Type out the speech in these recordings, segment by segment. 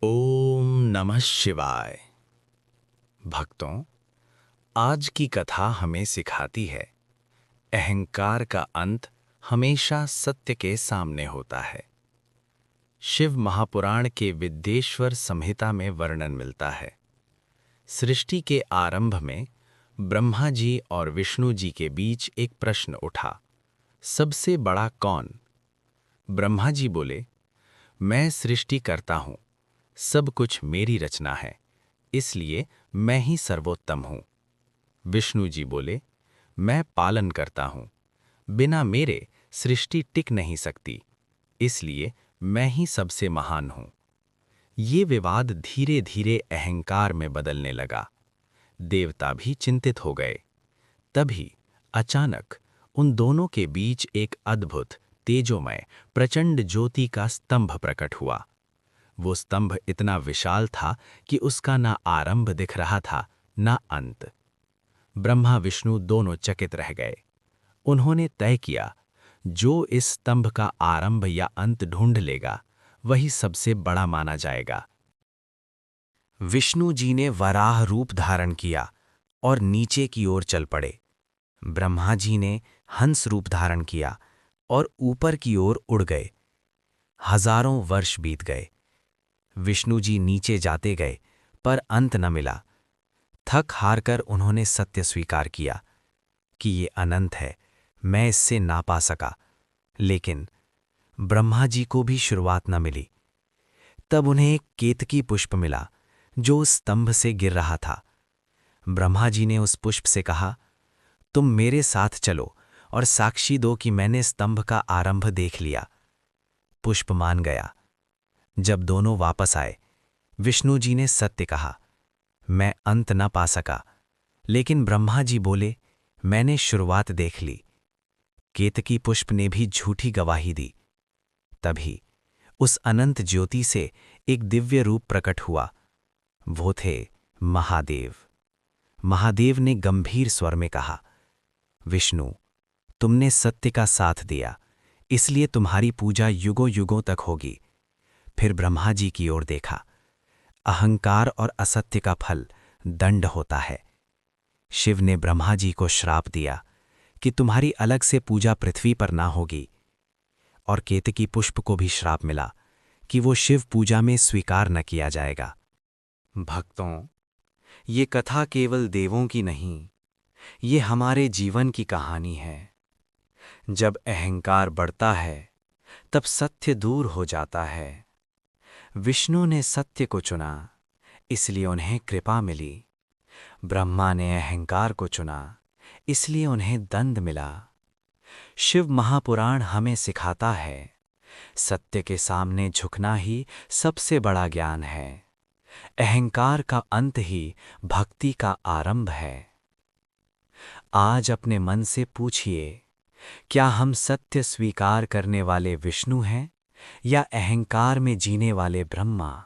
ओम नमः शिवाय। भक्तों, आज की कथा हमें सिखाती है अहंकार का अंत हमेशा सत्य के सामने होता है। शिव महापुराण के विद्येश्वर संहिता में वर्णन मिलता है। सृष्टि के आरंभ में ब्रह्मा जी और विष्णु जी के बीच एक प्रश्न उठा, सबसे बड़ा कौन? ब्रह्मा जी बोले, मैं सृष्टि करता हूँ, सब कुछ मेरी रचना है, इसलिए मैं ही सर्वोत्तम हूँ। विष्णु जी बोले, मैं पालन करता हूँ, बिना मेरे सृष्टि टिक नहीं सकती, इसलिए मैं ही सबसे महान हूँ। ये विवाद धीरे धीरे अहंकार में बदलने लगा। देवता भी चिंतित हो गए। तभी अचानक उन दोनों के बीच एक अद्भुत, तेजोमय, प्रचंड ज्योति का स्तंभ प्रकट हुआ। वो स्तंभ इतना विशाल था कि उसका ना आरंभ दिख रहा था, ना अंत। ब्रह्मा विष्णु दोनों चकित रह गए। उन्होंने तय किया, जो इस स्तंभ का आरंभ या अंत ढूंढ लेगा, वही सबसे बड़ा माना जाएगा। विष्णु जी ने वराह रूप धारण किया और नीचे की ओर चल पड़े। ब्रह्मा जी ने हंस रूप धारण किया और ऊपर की ओर उड़ गए। हजारों वर्ष बीत गए। विष्णु जी नीचे जाते गए, पर अंत न मिला। थक हार कर उन्होंने सत्य स्वीकार किया कि ये अनंत है, मैं इससे ना पा सका। लेकिन ब्रह्मा जी को भी शुरुआत न मिली। तब उन्हें एक केतकी पुष्प मिला, जो उस स्तंभ से गिर रहा था। ब्रह्मा जी ने उस पुष्प से कहा, तुम मेरे साथ चलो और साक्षी दो कि मैंने स्तंभ का आरंभ देख लिया। पुष्प मान गया। जब दोनों वापस आए, विष्णु जी ने सत्य कहा, मैं अंत न पा सका। लेकिन ब्रह्मा जी बोले, मैंने शुरुआत देख ली। केतकी पुष्प ने भी झूठी गवाही दी। तभी उस अनंत ज्योति से एक दिव्य रूप प्रकट हुआ। वो थे महादेव। महादेव ने गंभीर स्वर में कहा, विष्णु, तुमने सत्य का साथ दिया, इसलिए तुम्हारी पूजा युगों युगों तक होगी। फिर ब्रह्मा जी की ओर देखा। अहंकार और असत्य का फल दंड होता है। शिव ने ब्रह्मा जी को श्राप दिया कि तुम्हारी अलग से पूजा पृथ्वी पर ना होगी। और केतकी पुष्प को भी श्राप मिला कि वो शिव पूजा में स्वीकार न किया जाएगा। भक्तों, ये कथा केवल देवों की नहीं, ये हमारे जीवन की कहानी है। जब अहंकार बढ़ता है, तब सत्य दूर हो जाता है। विष्णु ने सत्य को चुना, इसलिए उन्हें कृपा मिली। ब्रह्मा ने अहंकार को चुना, इसलिए उन्हें दंड मिला। शिव महापुराण हमें सिखाता है, सत्य के सामने झुकना ही सबसे बड़ा ज्ञान है। अहंकार का अंत ही भक्ति का आरंभ है। आज अपने मन से पूछिए, क्या हम सत्य स्वीकार करने वाले विष्णु हैं या अहंकार में जीने वाले ब्रह्मा?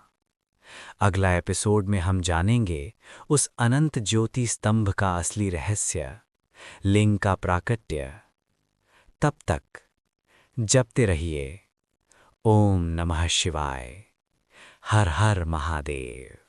अगला एपिसोड में हम जानेंगे उस अनंत ज्योति स्तंभ का असली रहस्य, लिंग का प्राकट्य। तब तक जपते रहिए। ओम नमः शिवाय। हर हर महादेव।